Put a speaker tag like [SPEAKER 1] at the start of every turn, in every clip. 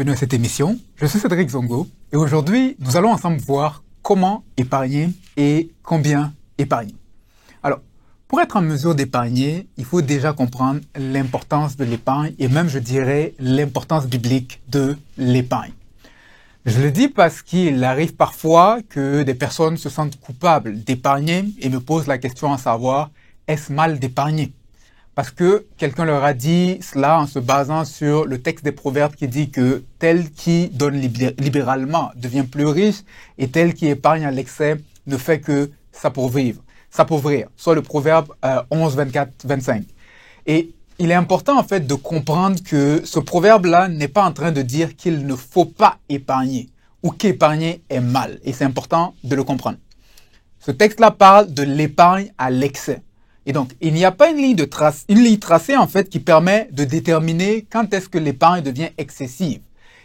[SPEAKER 1] bienvenue à cette émission. Je suis Cédric Zongo et aujourd'hui, nous allons ensemble voir comment épargner et combien épargner. Alors, pour être en mesure d'épargner, il faut déjà comprendre l'importance de l'épargne et même, je dirais, l'importance biblique de l'épargne. Je le dis parce qu'il arrive parfois que des personnes se sentent coupables d'épargner et me posent la question à savoir, est-ce mal d'épargner ? Parce que quelqu'un leur a dit cela en se basant sur le texte des Proverbes qui dit que tel qui donne libéralement devient plus riche et tel qui épargne à l'excès ne fait que s'appauvrir. Soit le Proverbe 11, 24, 25. Et il est important en fait de comprendre que ce proverbe-là n'est pas en train de dire qu'il ne faut pas épargner ou qu'épargner est mal. Et c'est important de le comprendre. Ce texte-là parle de l'épargne à l'excès. Et donc, il n'y a pas une ligne tracée en fait qui permet de déterminer quand est-ce que l'épargne devient excessive.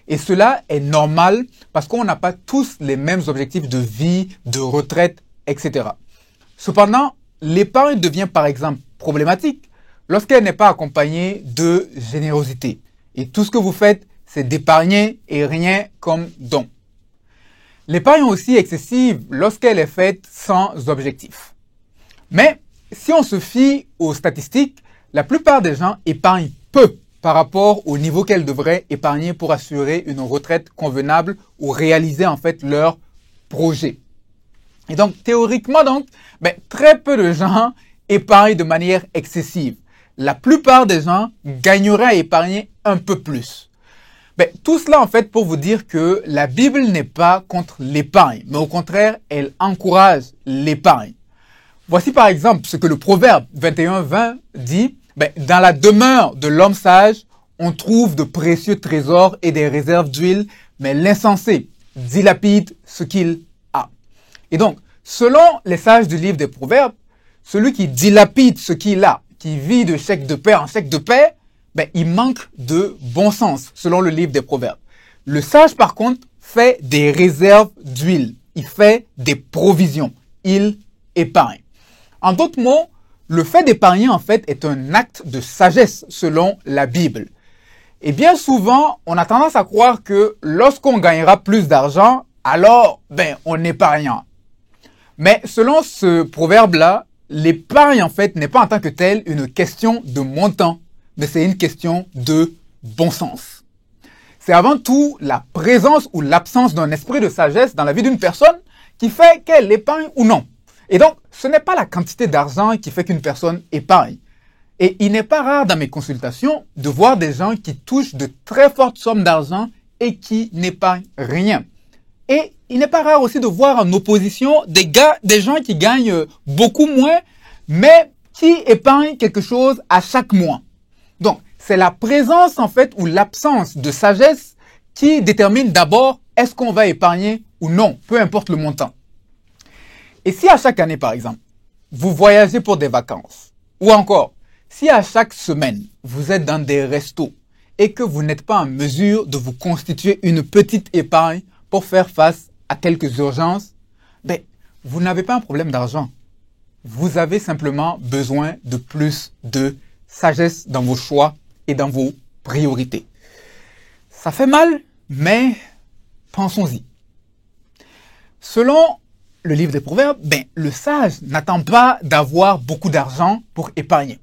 [SPEAKER 1] Et cela est normal parce qu'on n'a pas tous les mêmes objectifs de vie, de retraite, etc. Cependant, l'épargne devient par exemple problématique lorsqu'elle n'est pas accompagnée de générosité. Et tout ce que vous faites, c'est d'épargner et rien comme don. L'épargne aussi excessive lorsqu'elle est faite sans objectif. Mais si on se fie aux statistiques, la plupart des gens épargnent peu par rapport au niveau qu'elles devraient épargner pour assurer une retraite convenable ou réaliser en fait leur projet. Et donc, théoriquement, très peu de gens épargnent de manière excessive. La plupart des gens gagneraient à épargner un peu plus. Tout cela, en fait, pour vous dire que la Bible n'est pas contre l'épargne, mais au contraire, elle encourage l'épargne. Voici par exemple ce que le Proverbe 21-20 dit. Dans la demeure de l'homme sage, on trouve de précieux trésors et des réserves d'huile, mais l'insensé dilapide ce qu'il a. Et donc, selon les sages du livre des Proverbes, celui qui dilapide ce qu'il a, qui vit de chèque de paix en chèque de paix, il manque de bon sens, selon le livre des Proverbes. Le sage, par contre, fait des réserves d'huile. Il fait des provisions. Il épargne. En d'autres mots, le fait d'épargner, en fait, est un acte de sagesse selon la Bible. Et bien souvent, on a tendance à croire que lorsqu'on gagnera plus d'argent, alors, on épargnera. Mais selon ce proverbe-là, l'épargne, en fait, n'est pas en tant que telle une question de montant, mais c'est une question de bon sens. C'est avant tout la présence ou l'absence d'un esprit de sagesse dans la vie d'une personne qui fait qu'elle épargne ou non. Et donc, ce n'est pas la quantité d'argent qui fait qu'une personne épargne. Et il n'est pas rare dans mes consultations de voir des gens qui touchent de très fortes sommes d'argent et qui n'épargnent rien. Et il n'est pas rare aussi de voir en opposition des gens qui gagnent beaucoup moins, mais qui épargnent quelque chose à chaque mois. Donc, c'est la présence en fait ou l'absence de sagesse qui détermine d'abord est-ce qu'on va épargner ou non, peu importe le montant. Et si à chaque année, par exemple, vous voyagez pour des vacances, ou encore, si à chaque semaine, vous êtes dans des restos et que vous n'êtes pas en mesure de vous constituer une petite épargne pour faire face à quelques urgences, vous n'avez pas un problème d'argent. Vous avez simplement besoin de plus de sagesse dans vos choix et dans vos priorités. Ça fait mal, mais pensons-y. Selon le livre des Proverbes, le sage n'attend pas d'avoir beaucoup d'argent pour épargner.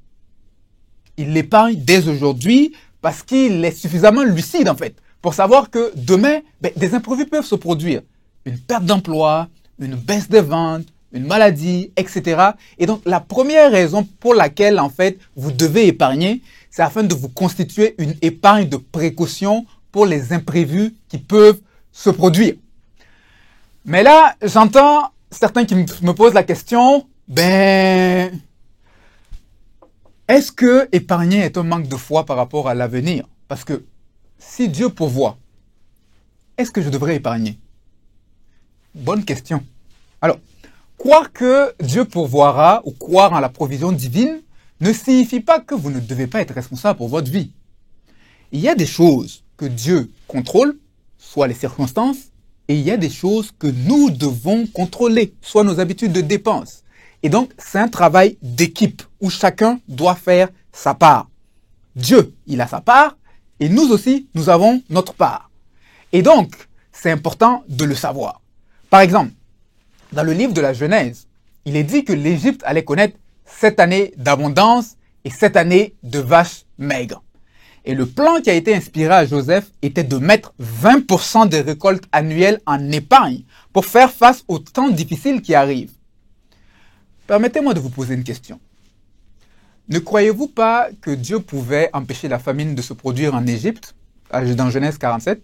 [SPEAKER 1] Il l'épargne dès aujourd'hui parce qu'il est suffisamment lucide en fait pour savoir que demain, des imprévus peuvent se produire. Une perte d'emploi, une baisse des ventes, une maladie, etc. Et donc, la première raison pour laquelle en fait vous devez épargner, c'est afin de vous constituer une épargne de précaution pour les imprévus qui peuvent se produire. Mais là, j'entends certains qui me posent la question, est-ce que épargner est un manque de foi par rapport à l'avenir? Parce que si Dieu pourvoit, est-ce que je devrais épargner? Bonne question. Alors, croire que Dieu pourvoira ou croire en la provision divine ne signifie pas que vous ne devez pas être responsable pour votre vie. Il y a des choses que Dieu contrôle, soit les circonstances, et il y a des choses que nous devons contrôler, soit nos habitudes de dépenses. Et donc, c'est un travail d'équipe où chacun doit faire sa part. Dieu, il a sa part, et nous aussi, nous avons notre part. Et donc, c'est important de le savoir. Par exemple, dans le livre de la Genèse, il est dit que l'Égypte allait connaître 7 années d'abondance et 7 années de vaches maigres. Et le plan qui a été inspiré à Joseph était de mettre 20% des récoltes annuelles en épargne pour faire face aux temps difficiles qui arrivent. Permettez-moi de vous poser une question. Ne croyez-vous pas que Dieu pouvait empêcher la famine de se produire en Égypte, dans Genèse 47?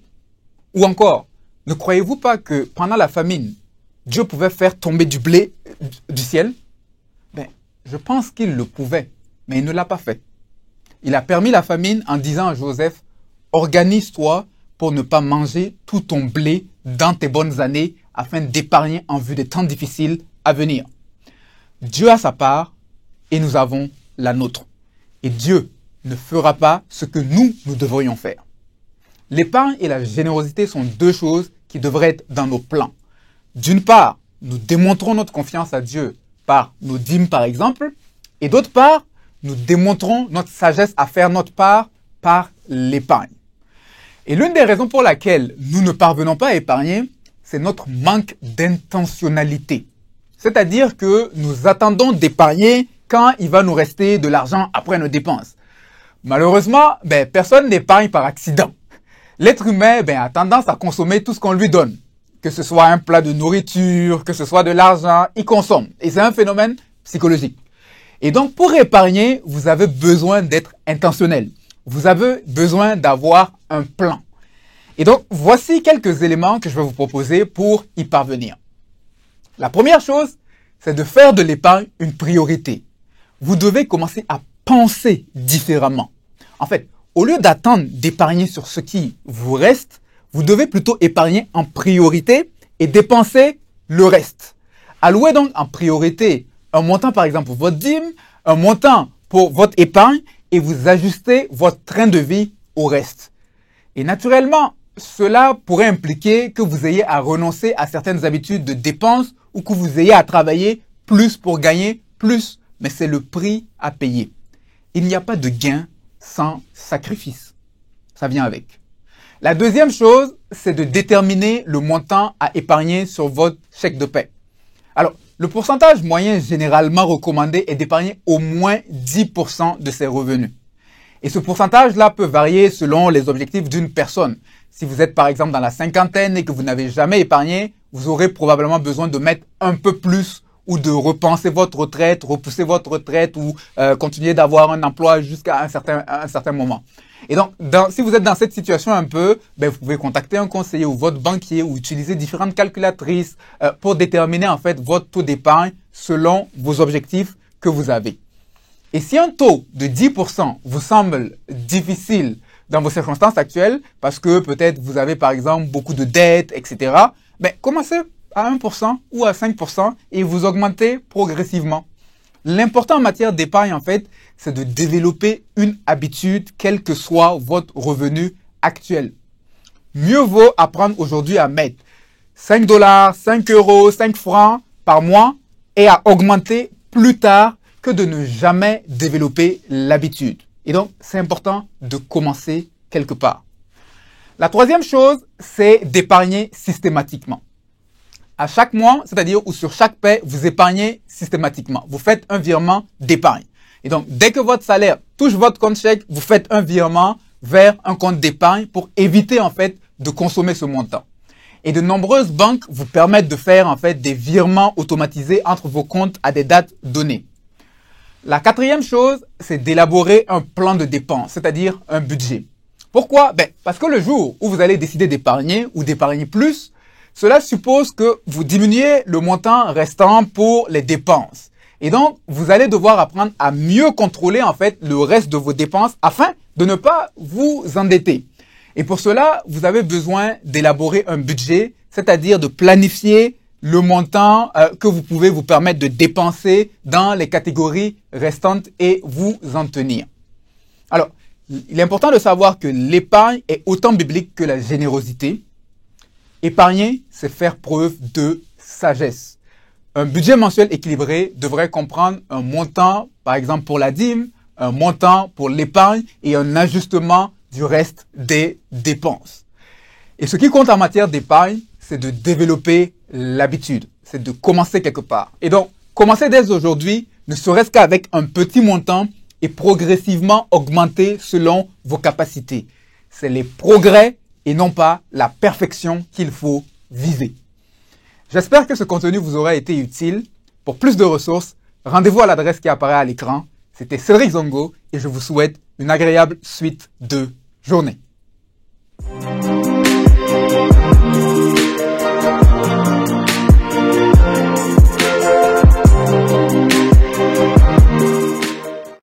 [SPEAKER 1] Ou encore, ne croyez-vous pas que pendant la famine, Dieu pouvait faire tomber du blé du ciel? Je pense qu'il le pouvait, mais il ne l'a pas fait. Il a permis la famine en disant à Joseph, organise-toi pour ne pas manger tout ton blé dans tes bonnes années afin d'épargner en vue des temps difficiles à venir. Dieu a sa part et nous avons la nôtre. Et Dieu ne fera pas ce que nous devrions faire. L'épargne et la générosité sont deux choses qui devraient être dans nos plans. D'une part, nous démontrons notre confiance à Dieu par nos dîmes par exemple, et d'autre part, nous démontrons notre sagesse à faire notre part par l'épargne. Et l'une des raisons pour laquelle nous ne parvenons pas à épargner, c'est notre manque d'intentionnalité. C'est-à-dire que nous attendons d'épargner quand il va nous rester de l'argent après nos dépenses. Malheureusement, personne n'épargne par accident. L'être humain a tendance à consommer tout ce qu'on lui donne. Que ce soit un plat de nourriture, que ce soit de l'argent, il consomme. Et c'est un phénomène psychologique. Et donc, pour épargner, vous avez besoin d'être intentionnel. Vous avez besoin d'avoir un plan. Et donc, voici quelques éléments que je vais vous proposer pour y parvenir. La première chose, c'est de faire de l'épargne une priorité. Vous devez commencer à penser différemment. En fait, au lieu d'attendre d'épargner sur ce qui vous reste, vous devez plutôt épargner en priorité et dépenser le reste. Allouez donc en priorité un montant, par exemple, pour votre dîme, un montant pour votre épargne et vous ajustez votre train de vie au reste. Et naturellement, cela pourrait impliquer que vous ayez à renoncer à certaines habitudes de dépenses ou que vous ayez à travailler plus pour gagner plus. Mais c'est le prix à payer. Il n'y a pas de gain sans sacrifice. Ça vient avec. La deuxième chose, c'est de déterminer le montant à épargner sur votre chèque de paie. Alors, le pourcentage moyen généralement recommandé est d'épargner au moins 10% de ses revenus. Et ce pourcentage-là peut varier selon les objectifs d'une personne. Si vous êtes par exemple dans la cinquantaine et que vous n'avez jamais épargné, vous aurez probablement besoin de mettre un peu plus ou de repenser votre retraite, repousser votre retraite ou continuer d'avoir un emploi jusqu'à un certain moment. Et donc, si vous êtes dans cette situation un peu, vous pouvez contacter un conseiller ou votre banquier ou utiliser différentes calculatrices pour déterminer en fait votre taux d'épargne selon vos objectifs que vous avez. Et si un taux de 10% vous semble difficile dans vos circonstances actuelles, parce que peut-être vous avez par exemple beaucoup de dettes, etc., commencez à 1% ou à 5% et vous augmentez progressivement. L'important en matière d'épargne, en fait, c'est de développer une habitude, quel que soit votre revenu actuel. Mieux vaut apprendre aujourd'hui à mettre 5 $, 5 €, 5 francs par mois et à augmenter plus tard que de ne jamais développer l'habitude. Et donc, c'est important de commencer quelque part. La troisième chose, c'est d'épargner systématiquement. À chaque mois, c'est-à-dire ou sur chaque paie, vous épargnez systématiquement. Vous faites un virement d'épargne. Et donc, dès que votre salaire touche votre compte chèque, vous faites un virement vers un compte d'épargne pour éviter en fait de consommer ce montant. Et de nombreuses banques vous permettent de faire en fait des virements automatisés entre vos comptes à des dates données. La quatrième chose, c'est d'élaborer un plan de dépenses, c'est-à-dire un budget. Pourquoi? Parce que le jour où vous allez décider d'épargner ou d'épargner plus, cela suppose que vous diminuez le montant restant pour les dépenses. Et donc, vous allez devoir apprendre à mieux contrôler en fait le reste de vos dépenses afin de ne pas vous endetter. Et pour cela, vous avez besoin d'élaborer un budget, c'est-à-dire de planifier le montant que vous pouvez vous permettre de dépenser dans les catégories restantes et vous en tenir. Alors, il est important de savoir que l'épargne est autant biblique que la générosité. Épargner, c'est faire preuve de sagesse. Un budget mensuel équilibré devrait comprendre un montant, par exemple pour la dîme, un montant pour l'épargne et un ajustement du reste des dépenses. Et ce qui compte en matière d'épargne, c'est de développer l'habitude, c'est de commencer quelque part. Et donc, commencer dès aujourd'hui, ne serait-ce qu'avec un petit montant et progressivement augmenter selon vos capacités. C'est les progrès et non pas la perfection qu'il faut viser. J'espère que ce contenu vous aura été utile. Pour plus de ressources, rendez-vous à l'adresse qui apparaît à l'écran. C'était Cédric Zongo et je vous souhaite une agréable suite de journée.